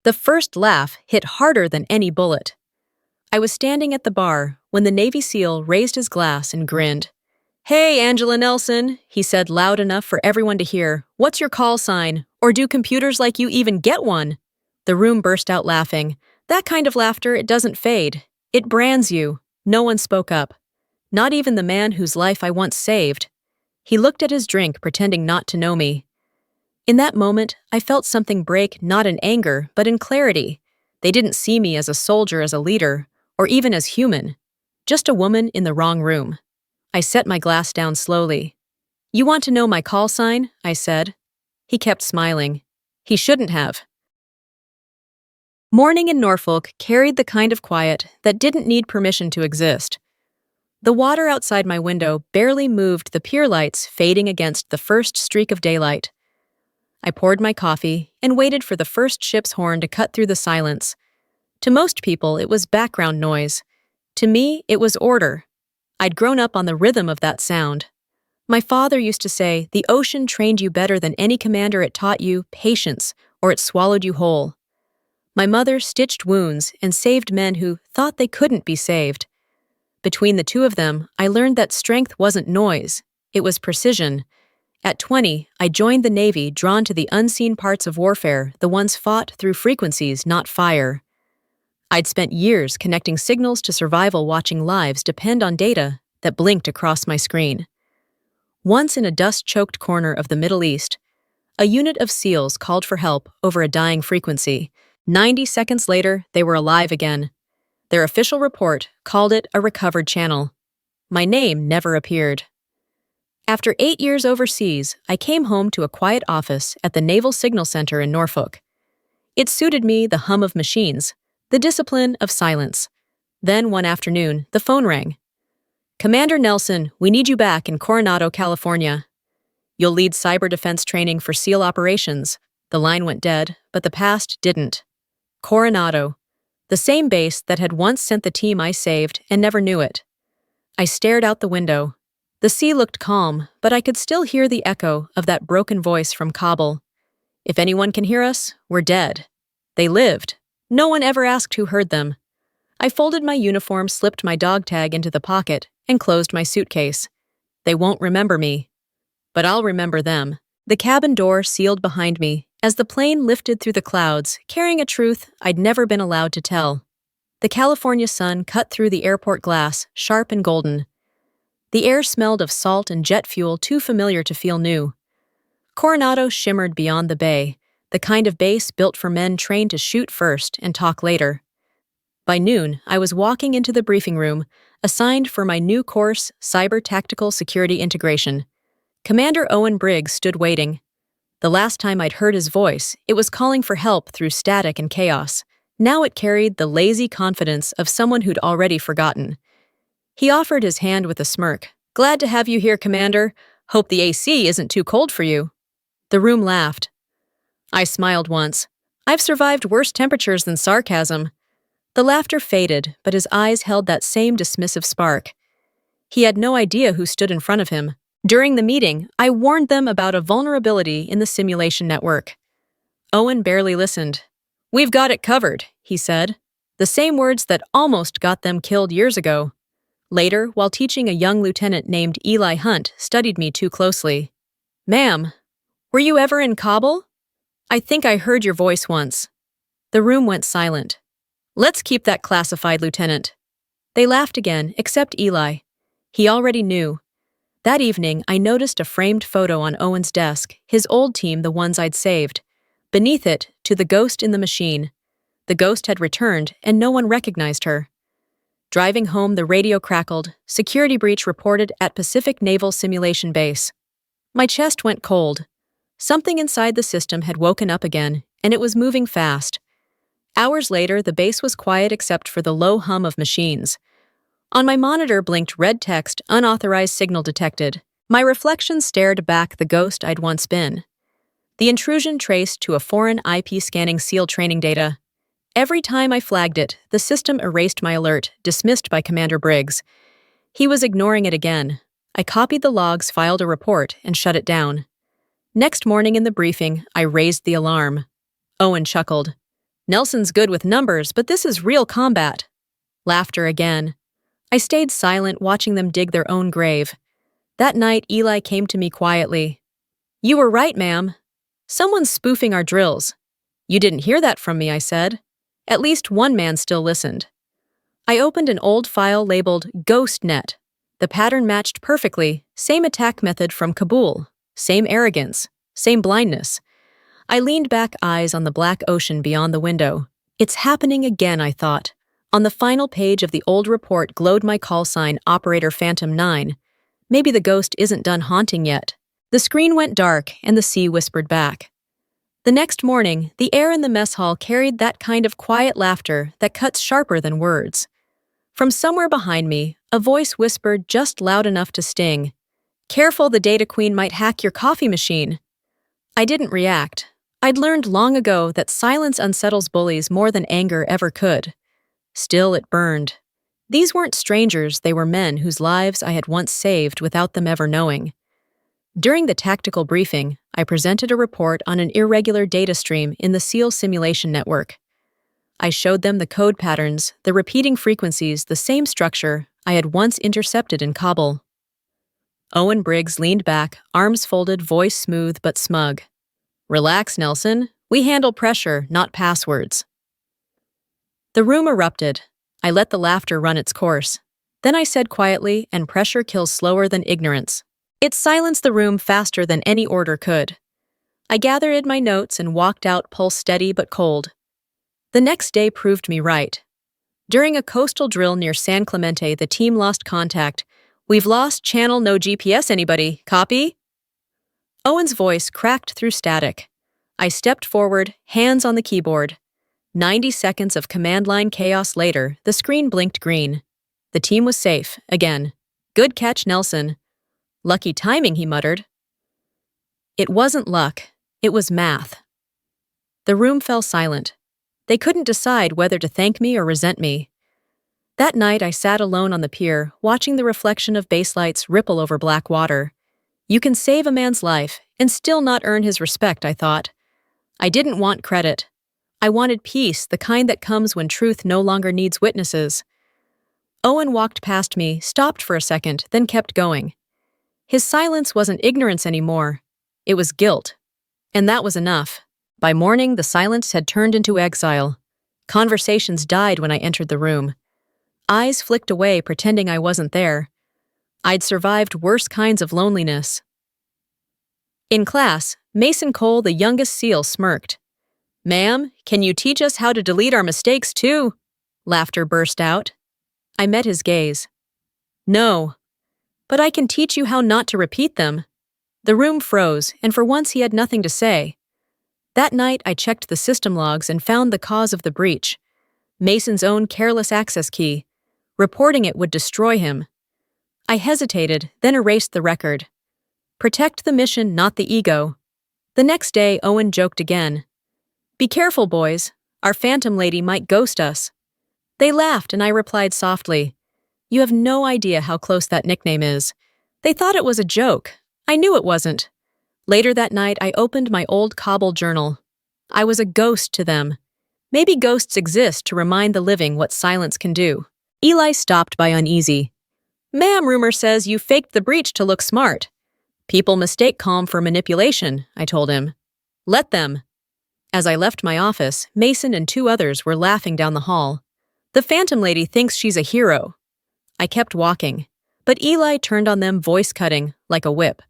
The first laugh hit harder than any bullet. I was standing at the bar when the Navy SEAL raised his glass and grinned. "Hey, Angela Nelson," he said loud enough for everyone to hear. "What's your call sign? Or do computers like you even get one?" The room burst out laughing. That kind of laughter, it doesn't fade. It brands you. No one spoke up. Not even the man whose life I once saved. He looked at his drink, pretending not to know me. In that moment, I felt something break, not in anger, but in clarity. They didn't see me as a soldier, as a leader, or even as human. Just a woman in the wrong room. I set my glass down slowly. "You want to know my call sign?" I said. He kept smiling. He shouldn't have. Morning in Norfolk carried the kind of quiet that didn't need permission to exist. The water outside my window barely moved, the pier lights fading against the first streak of daylight. I poured my coffee and waited for the first ship's horn to cut through the silence. To most people, it was background noise. To me, it was order. I'd grown up on the rhythm of that sound. My father used to say, "The ocean trained you better than any commander. It taught you patience, or it swallowed you whole." My mother stitched wounds and saved men who thought they couldn't be saved. Between the two of them, I learned that strength wasn't noise. It was precision. At 20, I joined the Navy, drawn to the unseen parts of warfare, the ones fought through frequencies, not fire. I'd spent years connecting signals to survival, watching lives depend on data that blinked across my screen. Once in a dust-choked corner of the Middle East, a unit of SEALs called for help over a dying frequency. 90 seconds later, they were alive again. Their official report called it a recovered channel. My name never appeared. After 8 years overseas, I came home to a quiet office at the Naval Signal Center in Norfolk. It suited me, the hum of machines, the discipline of silence. Then one afternoon, the phone rang. "Commander Nelson, we need you back in Coronado, California. You'll lead cyber defense training for SEAL operations." The line went dead, but the past didn't. Coronado, the same base that had once sent the team I saved and never knew it. I stared out the window. The sea looked calm, but I could still hear the echo of that broken voice from Kabul. "If anyone can hear us, we're dead." They lived. No one ever asked who heard them. I folded my uniform, slipped my dog tag into the pocket, and closed my suitcase. They won't remember me. But I'll remember them. The cabin door sealed behind me as the plane lifted through the clouds, carrying a truth I'd never been allowed to tell. The California sun cut through the airport glass, sharp and golden. The air smelled of salt and jet fuel, too familiar to feel new. Coronado shimmered beyond the bay, the kind of base built for men trained to shoot first and talk later. By noon, I was walking into the briefing room, assigned for my new course, Cyber Tactical Security Integration. Commander Owen Briggs stood waiting. The last time I'd heard his voice, it was calling for help through static and chaos. Now it carried the lazy confidence of someone who'd already forgotten. He offered his hand with a smirk. "Glad to have you here, Commander. Hope the AC isn't too cold for you." The room laughed. I smiled once. I've survived worse temperatures than sarcasm. The laughter faded, but his eyes held that same dismissive spark. He had no idea who stood in front of him. During the meeting, I warned them about a vulnerability in the simulation network. Owen barely listened. "We've got it covered," he said. The same words that almost got them killed years ago. Later, while teaching, a young lieutenant named Eli Hunt studied me too closely. "Ma'am, were you ever in Kabul? I think I heard your voice once." The room went silent. "Let's keep that classified, Lieutenant." They laughed again, except Eli. He already knew. That evening, I noticed a framed photo on Owen's desk, his old team, the ones I'd saved. Beneath it, to the ghost in the machine. The ghost had returned, and no one recognized her. Driving home, the radio crackled. "Security breach reported at Pacific Naval Simulation Base." My chest went cold. Something inside the system had woken up again, and it was moving fast. Hours later, the base was quiet except for the low hum of machines. On my monitor blinked red text, "Unauthorized signal detected." My reflection stared back the ghost I'd once been. The intrusion traced to a foreign IP scanning SEAL training data. Every time I flagged it, the system erased my alert, dismissed by Commander Briggs. He was ignoring it again. I copied the logs, filed a report, and shut it down. Next morning in the briefing, I raised the alarm. Owen chuckled. Nelson's good with numbers, but this is real combat. Laughter again. I stayed silent, watching them dig their own grave. That night, Eli came to me quietly. "You were right, ma'am. Someone's spoofing our drills." "You didn't hear that from me," I said. At least one man still listened. I opened an old file labeled Ghost Net. The pattern matched perfectly, same attack method from Kabul, same arrogance, same blindness. I leaned back, eyes on the black ocean beyond the window. It's happening again, I thought. On the final page of the old report glowed my call sign, Operator Phantom 9. Maybe the ghost isn't done haunting yet. The screen went dark, and the sea whispered back. The next morning, the air in the mess hall carried that kind of quiet laughter that cuts sharper than words. From somewhere behind me, a voice whispered just loud enough to sting. "Careful, the data queen might hack your coffee machine." I didn't react. I'd learned long ago that silence unsettles bullies more than anger ever could. Still, it burned. These weren't strangers, they were men whose lives I had once saved without them ever knowing. During the tactical briefing, I presented a report on an irregular data stream in the SEAL simulation network. I showed them the code patterns, the repeating frequencies, the same structure I had once intercepted in Kabul. Owen Briggs leaned back, arms folded, voice smooth but smug. "Relax, Nelson. We handle pressure, not passwords." The room erupted. I let the laughter run its course. Then I said quietly, "And pressure kills slower than ignorance." It silenced the room faster than any order could. I gathered my notes and walked out, pulse steady but cold. The next day proved me right. During a coastal drill near San Clemente, the team lost contact. "We've lost channel, no GPS, anybody? Copy?" Owen's voice cracked through static. I stepped forward, hands on the keyboard. 90 seconds of command line chaos later, the screen blinked green. The team was safe, again. "Good catch, Nelson." "Lucky timing," he muttered. It wasn't luck. It was math. The room fell silent. They couldn't decide whether to thank me or resent me. That night, I sat alone on the pier, watching the reflection of baselights ripple over black water. You can save a man's life and still not earn his respect, I thought. I didn't want credit. I wanted peace, the kind that comes when truth no longer needs witnesses. Owen walked past me, stopped for a second, then kept going. His silence wasn't ignorance anymore. It was guilt. And that was enough. By morning, the silence had turned into exile. Conversations died when I entered the room. Eyes flicked away, pretending I wasn't there. I'd survived worse kinds of loneliness. In class, Mason Cole, the youngest SEAL, smirked. "Ma'am, can you teach us how to delete our mistakes too?" Laughter burst out. I met his gaze. "No. But I can teach you how not to repeat them." The room froze, and for once he had nothing to say. That night, I checked the system logs and found the cause of the breach. Mason's own careless access key. Reporting it would destroy him. I hesitated, then erased the record. Protect the mission, not the ego. The next day, Owen joked again. "Be careful, boys. Our Phantom Lady might ghost us." They laughed, and I replied softly, "You have no idea how close that nickname is." They thought it was a joke. I knew it wasn't. Later that night, I opened my old Kabul journal. I was a ghost to them. Maybe ghosts exist to remind the living what silence can do. Eli stopped by uneasy. "Ma'am, rumor says you faked the breach to look smart." "People mistake calm for manipulation," I told him. "Let them." As I left my office, Mason and 2 others were laughing down the hall. "The Phantom Lady thinks she's a hero." I kept walking, but Eli turned on them, voice cutting, like a whip.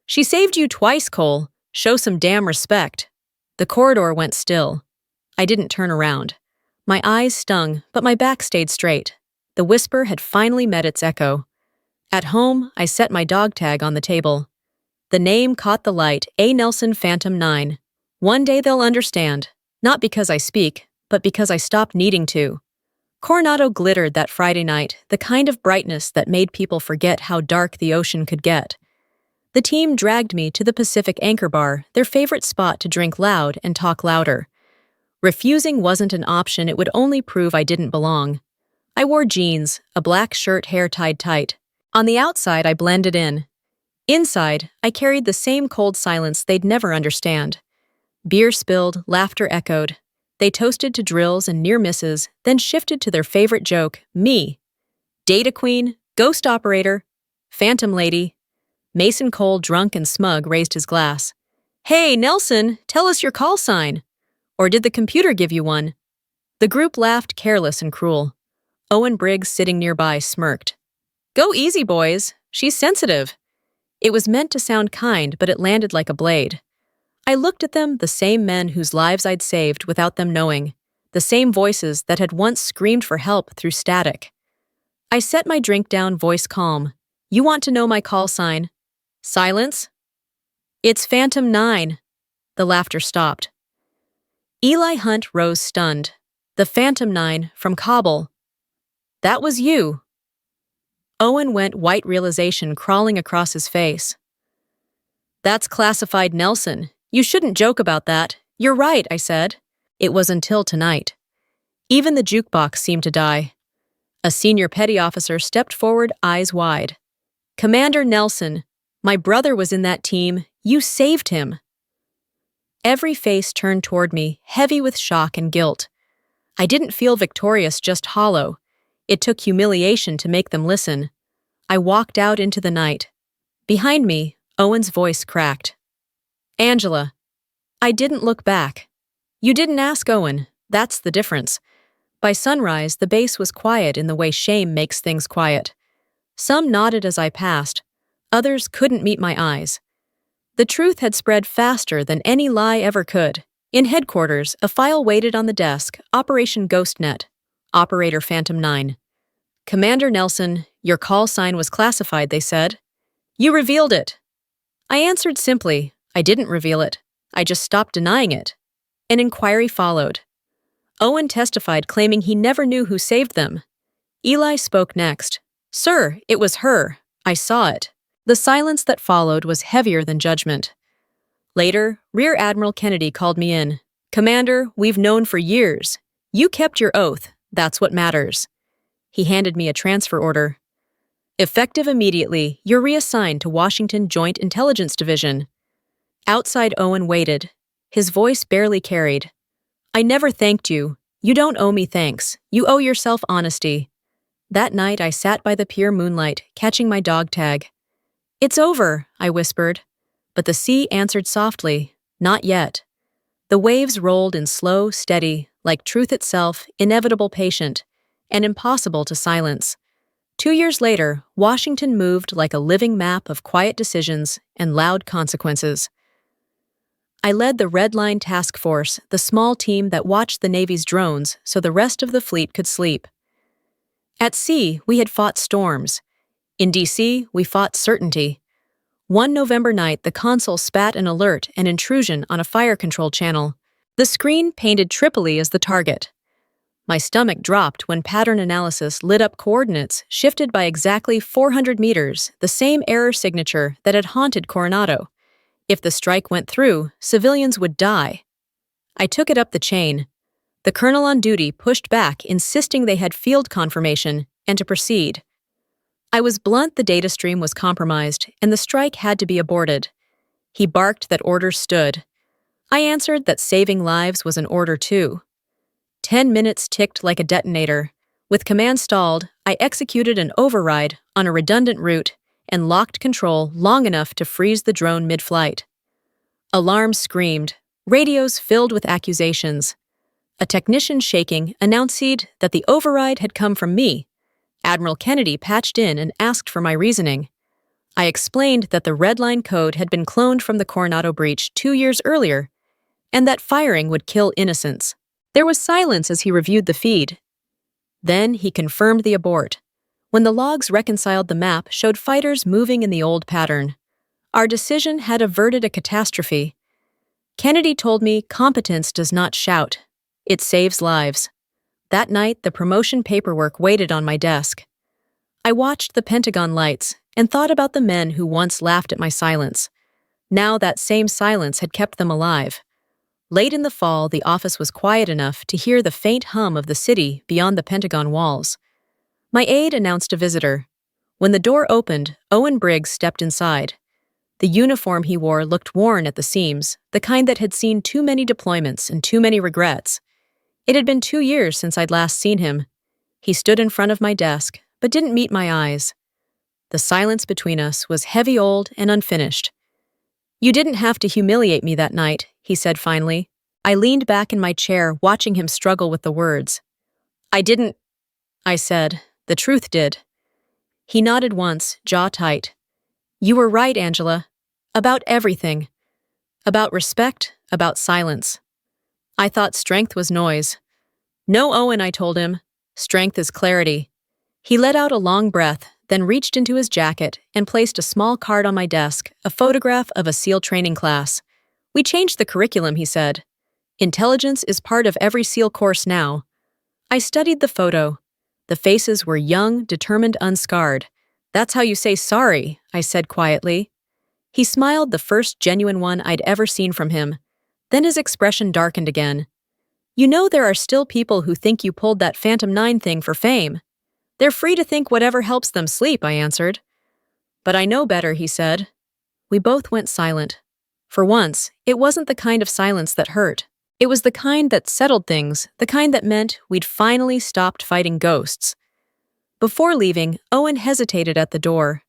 "She saved you twice, Cole. Show some damn respect." The corridor went still. I didn't turn around. My eyes stung, but my back stayed straight. The whisper had finally met its echo. At home, I set my dog tag on the table. The name caught the light, A. Nelson Phantom 9. One day they'll understand, not because I speak, but because I stopped needing to. Coronado glittered that Friday night, the kind of brightness that made people forget how dark the ocean could get. The team dragged me to the Pacific Anchor Bar, their favorite spot to drink loud and talk louder. Refusing wasn't an option, it would only prove I didn't belong. I wore jeans, a black shirt, hair tied tight. On the outside, I blended in. Inside, I carried the same cold silence they'd never understand. Beer spilled, laughter echoed. They toasted to drills and near misses, then shifted to their favorite joke, me. Data Queen, Ghost Operator, Phantom Lady. Mason Cole, drunk and smug, raised his glass. Hey, Nelson, tell us your call sign. Or did the computer give you one? The group laughed, careless and cruel. Owen Briggs, sitting nearby, smirked. Go easy, boys. She's sensitive. It was meant to sound kind, but it landed like a blade. I looked at them, the same men whose lives I'd saved without them knowing, the same voices that had once screamed for help through static. I set my drink down, voice calm. You want to know my call sign? Silence? It's Phantom 9. The laughter stopped. Eli Hunt rose stunned. The Phantom 9 from Kabul. That was you. Owen went, white realization crawling across his face. That's classified, Nelson. You shouldn't joke about that. You're right, I said. It was until tonight. Even the jukebox seemed to die. A senior petty officer stepped forward, eyes wide. Commander Nelson, my brother was in that team. You saved him. Every face turned toward me, heavy with shock and guilt. I didn't feel victorious, just hollow. It took humiliation to make them listen. I walked out into the night. Behind me, Owen's voice cracked. Angela. I didn't look back. You didn't ask, Owen. That's the difference. By sunrise, the base was quiet in the way shame makes things quiet. Some nodded as I passed. Others couldn't meet my eyes. The truth had spread faster than any lie ever could. In headquarters, a file waited on the desk, Operation GhostNet, Operator Phantom 9. Commander Nelson, your call sign was classified, they said. You revealed it. I answered simply, I didn't reveal it. I just stopped denying it. An inquiry followed. Owen testified, claiming he never knew who saved them. Eli spoke next. Sir, it was her. I saw it. The silence that followed was heavier than judgment. Later, Rear Admiral Kennedy called me in. Commander, we've known for years. You kept your oath. That's what matters. He handed me a transfer order. Effective immediately, you're reassigned to Washington Joint Intelligence Division. Outside, Owen waited. His voice barely carried. I never thanked you. You don't owe me thanks. You owe yourself honesty. That night, I sat by the pier moonlight, catching my dog tag. It's over, I whispered. But the sea answered softly, not yet. The waves rolled in slow, steady, like truth itself, inevitable, patient, and impossible to silence. 2 years later, Washington moved like a living map of quiet decisions and loud consequences. I led the Red Line Task Force, the small team that watched the Navy's drones so the rest of the fleet could sleep. At sea, we had fought storms. In D.C., we fought certainty. One November night, the console spat an alert and intrusion on a fire control channel. The screen painted Tripoli as the target. My stomach dropped when pattern analysis lit up coordinates shifted by exactly 400 meters, the same error signature that had haunted Coronado. If the strike went through, civilians would die. I took it up the chain. The colonel on duty pushed back, insisting they had field confirmation and to proceed. I was blunt, the data stream was compromised, and the strike had to be aborted. He barked that orders stood. I answered that saving lives was an order too. 10 minutes ticked like a detonator. With command stalled, I executed an override on a redundant route and locked control long enough to freeze the drone mid-flight. Alarms screamed, radios filled with accusations. A technician shaking announced that the override had come from me. Admiral Kennedy patched in and asked for my reasoning. I explained that the Red Line code had been cloned from the Coronado breach 2 years earlier, and that firing would kill innocents. There was silence as he reviewed the feed. Then he confirmed the abort. When the logs reconciled, the map showed fighters moving in the old pattern. Our decision had averted a catastrophe. Kennedy told me competence does not shout. It saves lives. That night, the promotion paperwork waited on my desk. I watched the Pentagon lights and thought about the men who once laughed at my silence. Now that same silence had kept them alive. Late in the fall, the office was quiet enough to hear the faint hum of the city beyond the Pentagon walls. My aide announced a visitor. When the door opened, Owen Briggs stepped inside. The uniform he wore looked worn at the seams, the kind that had seen too many deployments and too many regrets. It had been 2 years since I'd last seen him. He stood in front of my desk, but didn't meet my eyes. The silence between us was heavy, old, and unfinished. "You didn't have to humiliate me that night," he said finally. I leaned back in my chair, watching him struggle with the words. "I didn't," I said. "The truth did." He nodded once, jaw tight. "You were right, Angela. About everything. About respect, about silence. I thought strength was noise." "No, Owen," I told him. "Strength is clarity." He let out a long breath, then reached into his jacket and placed a small card on my desk, a photograph of a SEAL training class. "We changed the curriculum," he said. "Intelligence is part of every SEAL course now." I studied the photo. The faces were young, determined, unscarred. "That's how you say sorry," I said quietly. He smiled, the first genuine one I'd ever seen from him. Then his expression darkened again. "You know there are still people who think you pulled that Phantom 9 thing for fame. They're free to think whatever helps them sleep," I answered. "But I know better," he said. We both went silent. For once, it wasn't the kind of silence that hurt. It was the kind that settled things, the kind that meant we'd finally stopped fighting ghosts. Before leaving, Owen hesitated at the door.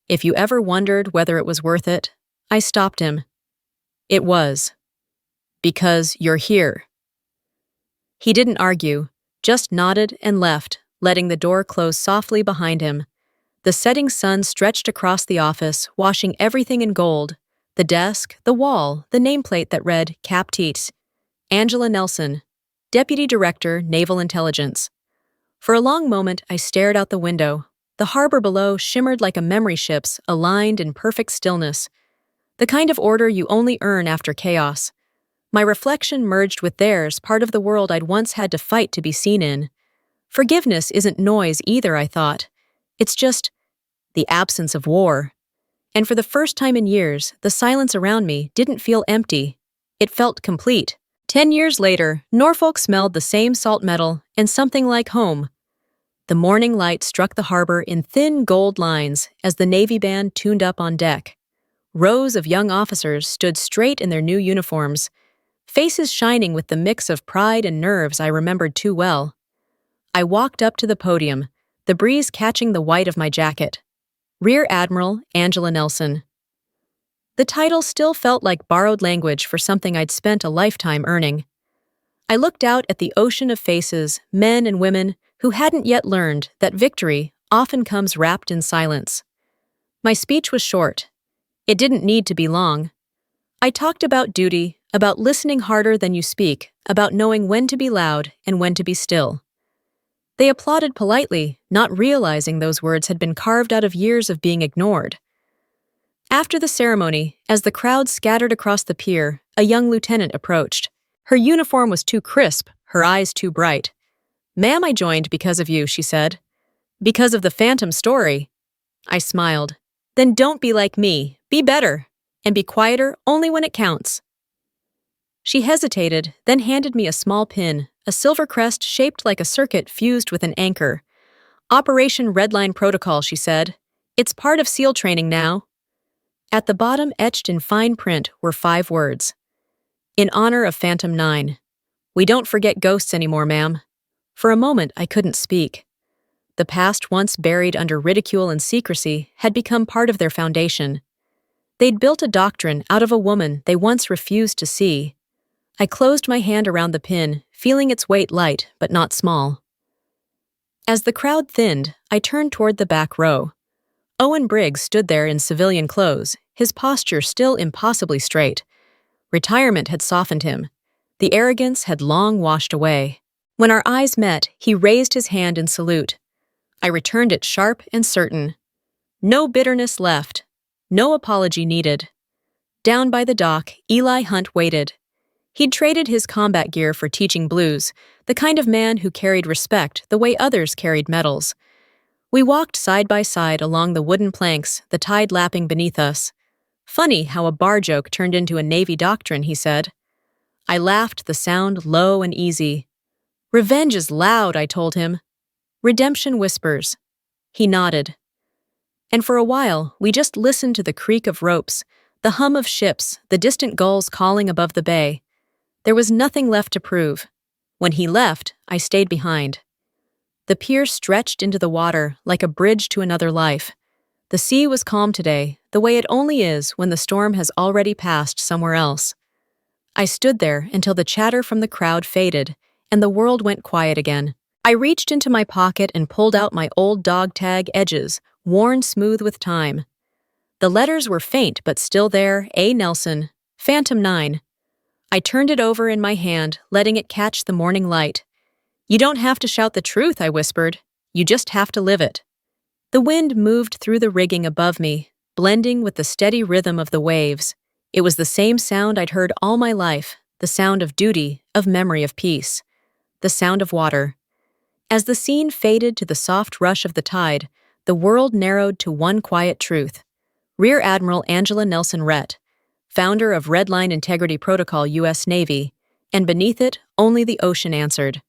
"If you ever wondered whether it was worth it," I stopped him. "It was. Because you're here." He didn't argue, just nodded and left, letting the door close softly behind him. The setting sun stretched across the office, washing everything in gold: the desk, the wall, the nameplate that read Cap Teats, Angela Nelson, Deputy Director, Naval Intelligence. For a long moment, I stared out the window. The harbor below shimmered like a memory ship's, aligned in perfect stillness. The kind of order you only earn after chaos. My reflection merged with theirs, part of the world I'd once had to fight to be seen in. Forgiveness isn't noise either, I thought. It's just the absence of war. And for the first time in years, the silence around me didn't feel empty. It felt complete. 10 years later, Norfolk smelled the same salt metal and something like home. The morning light struck the harbor in thin gold lines as the Navy band tuned up on deck. Rows of young officers stood straight in their new uniforms, faces shining with the mix of pride and nerves I remembered too well. I walked up to the podium, the breeze catching the white of my jacket. Rear Admiral Angela Nelson. The title still felt like borrowed language for something I'd spent a lifetime earning. I looked out at the ocean of faces, men and women, who hadn't yet learned that victory often comes wrapped in silence. My speech was short. It didn't need to be long. I talked about duty, about listening harder than you speak, about knowing when to be loud and when to be still. They applauded politely, not realizing those words had been carved out of years of being ignored. After the ceremony, as the crowd scattered across the pier, a young lieutenant approached. Her uniform was too crisp, her eyes too bright. "Ma'am, I joined because of you," she said. "Because of the Phantom story." I smiled. "Then don't be like me. Be better. And be quieter only when it counts." She hesitated, then handed me a small pin, a silver crest shaped like a circuit fused with an anchor. "Operation Redline Protocol," she said. "It's part of SEAL training now." At the bottom, etched in fine print, were 5 words. "In honor of Phantom 9. We don't forget ghosts anymore, ma'am." For a moment, I couldn't speak. The past, once buried under ridicule and secrecy, had become part of their foundation. They'd built a doctrine out of a woman they once refused to see. I closed my hand around the pin, feeling its weight light, but not small. As the crowd thinned, I turned toward the back row. Owen Briggs stood there in civilian clothes, his posture still impossibly straight. Retirement had softened him. The arrogance had long washed away. When our eyes met, he raised his hand in salute. I returned it sharp and certain. No bitterness left. No apology needed. Down by the dock, Eli Hunt waited. He'd traded his combat gear for teaching blues, the kind of man who carried respect the way others carried medals. We walked side by side along the wooden planks, the tide lapping beneath us. "Funny how a bar joke turned into a Navy doctrine," he said. I laughed, the sound low and easy. "Revenge is loud," I told him. "Redemption whispers." He nodded. And for a while, we just listened to the creak of ropes, the hum of ships, the distant gulls calling above the bay. There was nothing left to prove. When he left, I stayed behind. The pier stretched into the water like a bridge to another life. The sea was calm today, the way it only is when the storm has already passed somewhere else. I stood there until the chatter from the crowd faded, and the world went quiet again. I reached into my pocket and pulled out my old dog tag edges, worn smooth with time. The letters were faint but still there, A. Nelson, Phantom 9. I turned it over in my hand, letting it catch the morning light. "You don't have to shout the truth," I whispered. "You just have to live it." The wind moved through the rigging above me, blending with the steady rhythm of the waves. It was the same sound I'd heard all my life, the sound of duty, of memory of peace. The sound of water. As the scene faded to the soft rush of the tide, the world narrowed to one quiet truth. Rear Admiral Angela Nelson Rhett, founder of Red Line Integrity Protocol U.S. Navy, and beneath it, only the ocean answered.